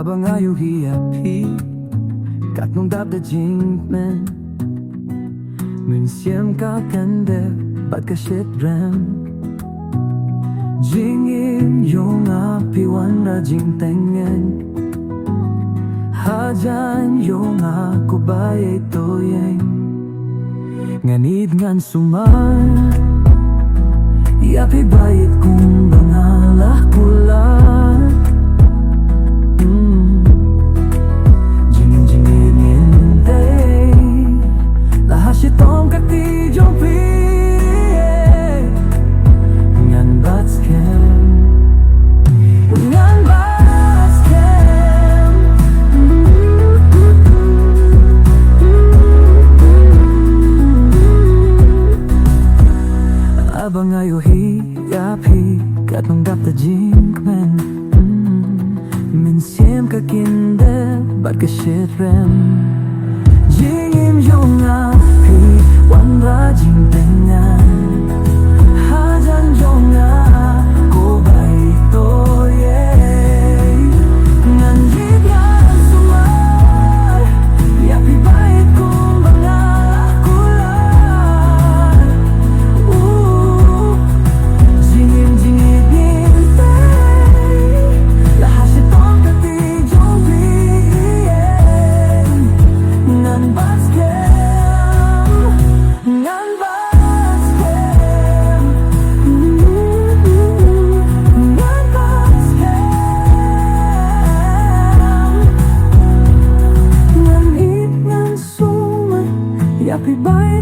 Abang ayo hiapi kat nung dap da jing men Mun siem ka kende bat ka shit ram Jing im yung api wan ra jing tengen Hajan yung ako baye toyeng Nganid ngan suman Yapi bayit kung bangalah kulat Tong kati jong pi ngan bats kem ngan bats kem abang ayo hiapi kat nung dap da jing men min siem ka kinde bat ka shit rem jing im yung api wan ra jing tengan hajan yung ako bay to ngan jit ngan sumay yapi bayit kung mga kulat jingin ngintay lahat itong katijong biyen ngan basket Yapi bay